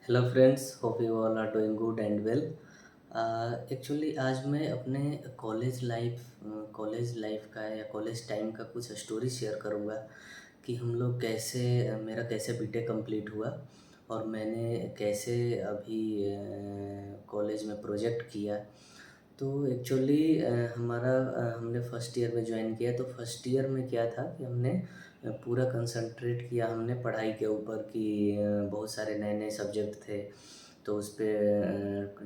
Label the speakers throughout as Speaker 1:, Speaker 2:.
Speaker 1: Hello friends, hope you all are doing good and well. Actually आज मैं अपने college life का या कॉलेज टाइम का कुछ स्टोरी शेयर करूँगा कि हम लोग कैसे मेरा कैसे बीटेक कंप्लीट हुआ और मैंने कैसे अभी कॉलेज में प्रोजेक्ट किया। तो एक्चुअली हमने फर्स्ट ईयर में ज्वाइन किया, तो फर्स्ट ईयर में क्या था कि हमने पूरा कंसंट्रेट किया हमने पढ़ाई के ऊपर कि बहुत सारे नए नए सब्जेक्ट थे। तो उस पे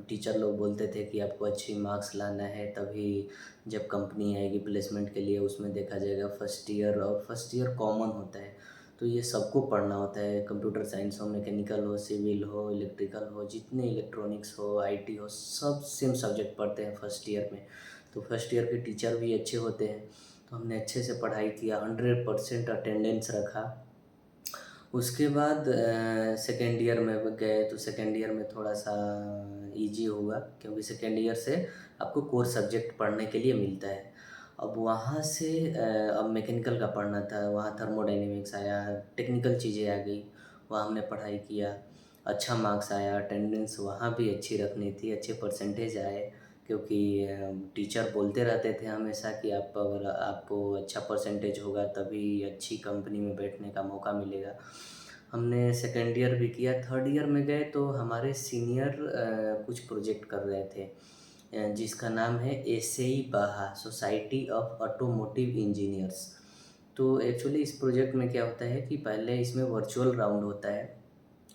Speaker 1: टीचर लोग बोलते थे कि आपको अच्छी मार्क्स लाना है, तभी जब कंपनी आएगी प्लेसमेंट के लिए उसमें देखा जाएगा फर्स्ट ईयर। और फर्स्ट ईयर कॉमन होता है, तो ये सबको पढ़ना होता है। कंप्यूटर साइंस हो, मैकेनिकल हो, सिविल हो, इलेक्ट्रिकल हो, जितने इलेक्ट्रॉनिक्स हो, आईटी हो, सब सेम सब्जेक्ट पढ़ते हैं फर्स्ट ईयर में। तो फर्स्ट ईयर के टीचर भी अच्छे होते हैं। तो हमने अच्छे से पढ़ाई किया, 100% अटेंडेंस रखा। उसके बाद सेकेंड ईयर में गए, तो सेकेंड ईयर में थोड़ा सा इजी हुआ, क्योंकि सेकेंड ईयर से आपको कोर सब्जेक्ट पढ़ने के लिए मिलता है। अब वहाँ से अब मैकेनिकल का पढ़ना था, वहाँ थर्मोडाइनेमिक्स आया, टेक्निकल चीज़ें आ गई, वहाँ हमने पढ़ाई किया। अच्छा मार्क्स आया, अटेंडेंस वहाँ भी अच्छी रखनी थी, अच्छे परसेंटेज आए, क्योंकि टीचर बोलते रहते थे हमेशा कि अगर आपको अच्छा परसेंटेज होगा तभी अच्छी कंपनी में बैठने का मौका मिलेगा। हमने सेकेंड ईयर भी किया, थर्ड ईयर में गए तो हमारे सीनियर कुछ प्रोजेक्ट कर रहे थे, जिसका नाम है एसएई बाहा, सोसाइटी ऑफ ऑटोमोटिव इंजीनियर्स। तो एक्चुअली इस प्रोजेक्ट में क्या होता है कि पहले इसमें वर्चुअल राउंड होता है,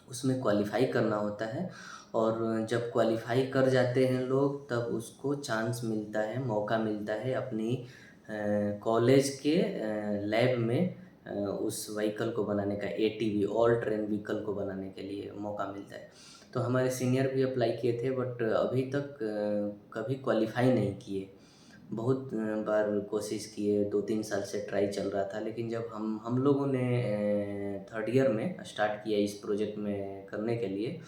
Speaker 1: उसमें क्वालिफ़ाई करना होता है। और जब क्वालिफ़ाई कर जाते हैं लोग, तब उसको चांस मिलता है, मौका मिलता है अपनी कॉलेज के लैब में उस व्हीकल को बनाने का, एटीवी ऑल ट्रेन व्हीकल को बनाने के लिए मौका मिलता है। तो हमारे सीनियर भी अप्लाई किए थे, बट अभी तक कभी क्वालिफ़ाई नहीं किए। बहुत बार कोशिश किए, 2-3 साल से ट्राई चल रहा था, लेकिन जब हम लोगों ने थर्ड ईयर में स्टार्ट किया इस प्रोजेक्ट में करने के लिए,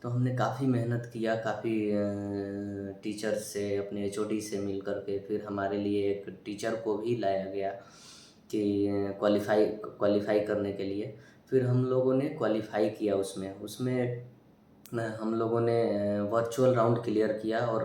Speaker 1: तो हमने काफ़ी मेहनत किया, काफ़ी टीचर से, अपने एचओडी से मिल कर के, फिर हमारे लिए एक टीचर को भी लाया गया कि क्वालिफ़ाई करने के लिए। फिर हम लोगों ने क्वालिफ़ाई किया उसमें उसमें हम लोगों ने वर्चुअल राउंड क्लियर किया, और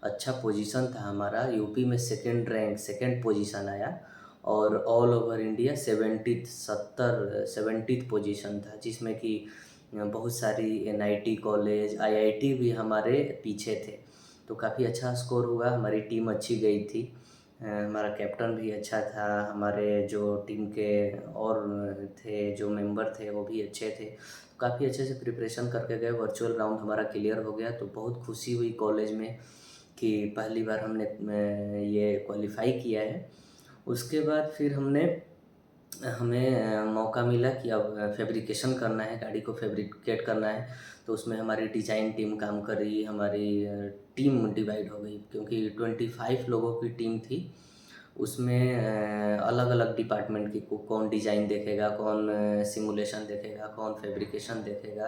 Speaker 1: अच्छा पोजीशन था हमारा, यूपी में सेकंड पोजीशन आया। और all over India 70th position था, जिसमें कि बहुत सारी एनआईटी कॉलेज, आईआईटी भी हमारे पीछे थे। तो काफ़ी अच्छा स्कोर हुआ, हमारी टीम अच्छी गई थी। हमारा कैप्टन भी अच्छा था, हमारे जो टीम के और थे, जो मेंबर थे, वो भी अच्छे थे। काफ़ी अच्छे से प्रिपरेशन करके गए, वर्चुअल राउंड हमारा क्लियर हो गया। तो बहुत खुशी हुई कॉलेज में कि पहली बार हमने ये क्वालिफ़ाई किया है। उसके बाद फिर हमें मौका मिला कि अब फैब्रिकेशन करना है, गाड़ी को फैब्रिकेट करना है। तो उसमें हमारी डिज़ाइन टीम काम कर रही, हमारी टीम डिवाइड हो गई, क्योंकि 25 लोगों की टीम थी। उसमें अलग अलग डिपार्टमेंट की कौन डिज़ाइन देखेगा, कौन सिमुलेशन देखेगा, कौन फैब्रिकेशन देखेगा,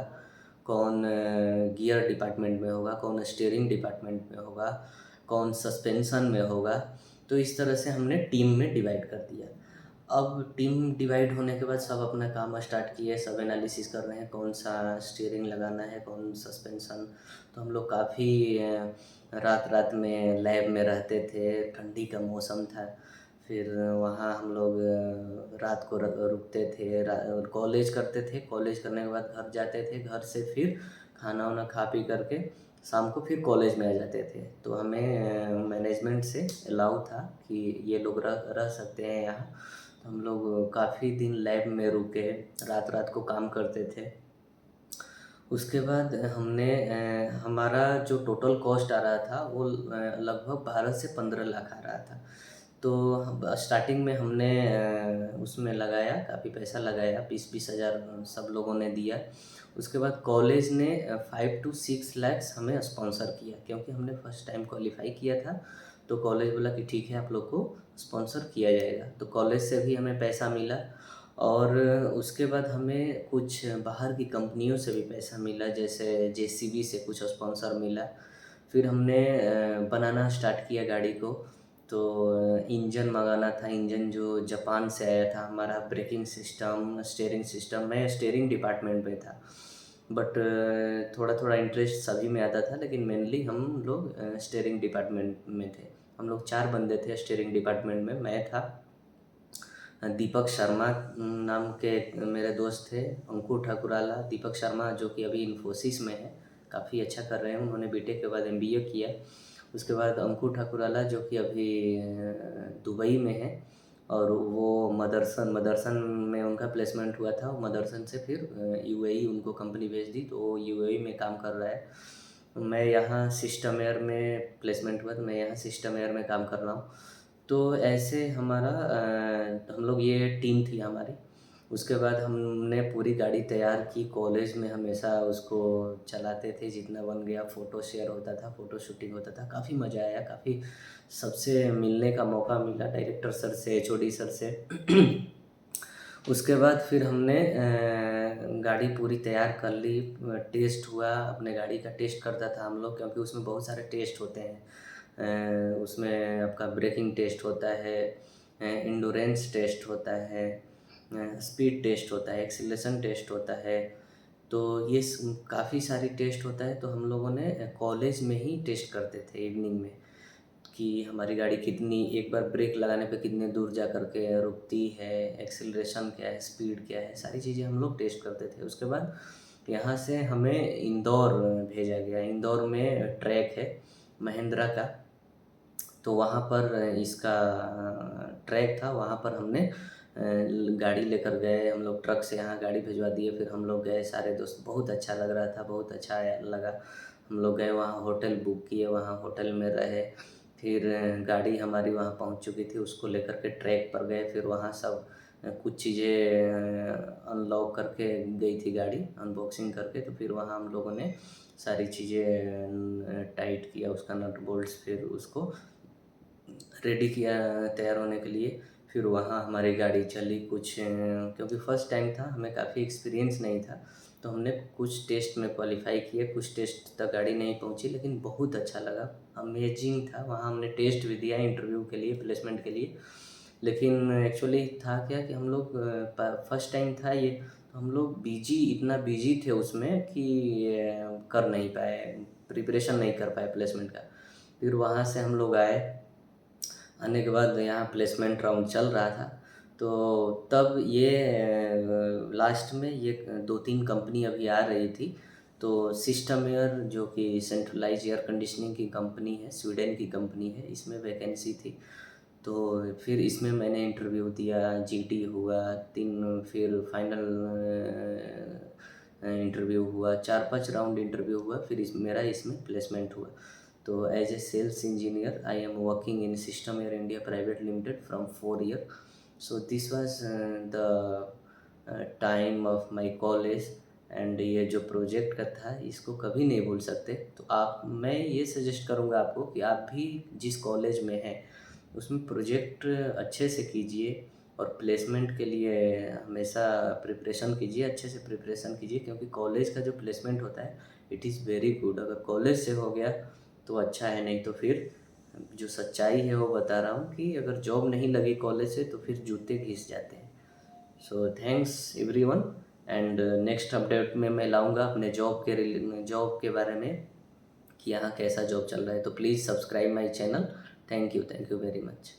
Speaker 1: कौन गियर डिपार्टमेंट में होगा, कौन स्टीयरिंग डिपार्टमेंट में होगा, कौन सस्पेंशन में होगा। तो इस तरह से हमने टीम में डिवाइड कर दिया। अब टीम डिवाइड होने के बाद सब अपना काम स्टार्ट किए, सब एनालिसिस कर रहे हैं कौन सा स्टीयरिंग लगाना है, कौन सस्पेंशन। तो हम लोग काफ़ी रात रात में लैब में रहते थे, ठंडी का मौसम था। फिर वहाँ हम लोग रात को रुकते थे, कॉलेज करते थे, कॉलेज करने के बाद घर जाते थे, घर से फिर खाना वाना खा पी करके शाम को फिर कॉलेज में आ जाते थे। तो हमें मैनेजमेंट से अलाउ था कि ये लोग रह सकते हैं यहाँ। तो हम लोग काफ़ी दिन लैब में रुके, रात रात को काम करते थे। उसके बाद हमारा जो टोटल कॉस्ट आ रहा था वो लगभग 12 से 15 लाख आ रहा था। तो स्टार्टिंग में हमने उसमें लगाया, काफ़ी पैसा लगाया, 20-20 हज़ार सब लोगों ने दिया। उसके बाद कॉलेज ने 5 to 6 lakhs हमें स्पॉन्सर किया, क्योंकि हमने फर्स्ट टाइम क्वालिफाई किया था। तो कॉलेज बोला कि ठीक है, आप लोग को स्पॉन्सर किया जाएगा। तो कॉलेज से भी हमें पैसा मिला, और उसके बाद हमें कुछ बाहर की कंपनियों से भी पैसा मिला, जैसे जेसीबी से कुछ स्पॉन्सर मिला। फिर हमने बनाना स्टार्ट किया गाड़ी को। तो इंजन मंगाना था, इंजन जो जापान से आया था, हमारा ब्रेकिंग सिस्टम, स्टीयरिंग सिस्टम, मैं स्टीयरिंग डिपार्टमेंट में था। बट थोड़ा थोड़ा इंटरेस्ट सभी में आता था, लेकिन मेनली हम लोग स्टीयरिंग डिपार्टमेंट में थे। हम लोग 4 बंदे थे स्टीयरिंग डिपार्टमेंट में। मैं था, दीपक शर्मा नाम के मेरे दोस्त थे, अंकुर ठाकुराला, दीपक शर्मा जो कि अभी इन्फोसिस में है, काफ़ी अच्छा कर रहे हैं। उन्होंने बीटेक के बाद एमबीए किया। उसके बाद अंकुर ठाकुराला जो कि अभी दुबई में है, और वो मदरसन मदरसन में उनका प्लेसमेंट हुआ था। मदरसन से फिर यूएई उनको कंपनी भेज दी, तो वो यूएई में काम कर रहा है। मैं यहाँ सिस्टम एयर में प्लेसमेंट हुआ, तो मैं यहाँ सिस्टम एयर में काम कर रहा हूँ। तो ऐसे हमारा हम लोग, ये टीम थी हमारी। उसके बाद हमने पूरी गाड़ी तैयार की, कॉलेज में हमेशा उसको चलाते थे, जितना बन गया। फ़ोटो शेयर होता था, फ़ोटो शूटिंग होता था, काफ़ी मज़ा आया। काफ़ी सबसे मिलने का मौका मिला, डायरेक्टर सर से, एचओडी सर से। उसके बाद फिर हमने गाड़ी पूरी तैयार कर ली। टेस्ट हुआ, अपने गाड़ी का टेस्ट करता था हम लोग, क्योंकि उसमें बहुत सारे टेस्ट होते हैं। उसमें आपका ब्रेकिंग टेस्ट होता है, इंडोरेंस टेस्ट होता है, स्पीड टेस्ट होता है, एक्सीलरेशन टेस्ट होता है। तो ये काफ़ी सारी टेस्ट होता है। तो हम लोगों ने कॉलेज में ही टेस्ट करते थे इवनिंग में, कि हमारी गाड़ी कितनी, एक बार ब्रेक लगाने पे कितने दूर जा कर के रुकती है, एक्सीलरेशन क्या है, स्पीड क्या है, सारी चीज़ें हम लोग टेस्ट करते थे। उसके बाद यहाँ से हमें इंदौर भेजा गया। इंदौर में ट्रैक है महिंद्रा का, तो वहाँ पर इसका ट्रैक था। वहाँ पर हमने गाड़ी लेकर गए हम लोग, ट्रक से यहाँ गाड़ी भिजवा दिए। फिर हम लोग गए सारे दोस्त, बहुत अच्छा लग रहा था, बहुत अच्छा लगा। हम लोग गए वहाँ, होटल बुक किए, वहाँ होटल में रहे। फिर गाड़ी हमारी वहाँ पहुँच चुकी थी, उसको लेकर के ट्रैक पर गए। फिर वहाँ सब कुछ चीज़ें अनलॉक करके गई थी गाड़ी, अनबॉक्सिंग करके। तो फिर वहाँ हम लोगों ने सारी चीज़ें टाइट किया, उसका नट बोल्ट्स, फिर उसको रेडी किया तैयार होने के लिए। फिर वहाँ हमारी गाड़ी चली कुछ, क्योंकि फ़र्स्ट टाइम था, हमें काफ़ी एक्सपीरियंस नहीं था, तो हमने कुछ टेस्ट में क्वालिफ़ाई किए। कुछ टेस्ट तक गाड़ी नहीं पहुँची, लेकिन बहुत अच्छा लगा, अमेजिंग था। वहाँ हमने टेस्ट भी दिया इंटरव्यू के लिए, प्लेसमेंट के लिए। लेकिन एक्चुअली था क्या कि हम लोग फर्स्ट टाइम था ये, तो हम लोग इतना बिजी थे उसमें कि कर नहीं पाए, प्रिपरेशन नहीं कर पाए प्लेसमेंट का। फिर वहाँ से हम लोग आए। आने के बाद यहाँ प्लेसमेंट राउंड चल रहा था, तो तब ये लास्ट में ये 2-3 कंपनी अभी आ रही थी। तो सिस्टम एयर जो कि सेंट्रलाइज एयर कंडीशनिंग की कंपनी है, स्वीडन की कंपनी है, इसमें वैकेंसी थी। तो फिर इसमें मैंने इंटरव्यू दिया, जीटी हुआ 3, फिर फाइनल इंटरव्यू हुआ, 4-5 राउंड इंटरव्यू हुआ। फिर मेरा इसमें प्लेसमेंट हुआ। तो as a sales engineer I am working in Systemair India Private Limited from 4 year. So this was the time of my college. And ये जो प्रोजेक्ट का था, इसको कभी नहीं भूल सकते। तो मैं ये सजेस्ट करूँगा आपको कि आप भी जिस कॉलेज में हैं, उसमें प्रोजेक्ट अच्छे से कीजिए, और प्लेसमेंट के लिए हमेशा प्रिपरेशन कीजिए, अच्छे से प्रिपरेशन कीजिए। क्योंकि कॉलेज का जो प्लेसमेंट होता है, इट इज़ वेरी गुड। अगर कॉलेज से हो गया तो अच्छा है, नहीं तो फिर जो सच्चाई है वो बता रहा हूँ कि अगर जॉब नहीं लगी कॉलेज से, तो फिर जूते घिस जाते हैं। So thanks everyone. And next update में मैं लाऊंगा अपने जॉब के बारे में, कि यहाँ कैसा जॉब चल रहा है। तो please subscribe my channel. Thank you very much.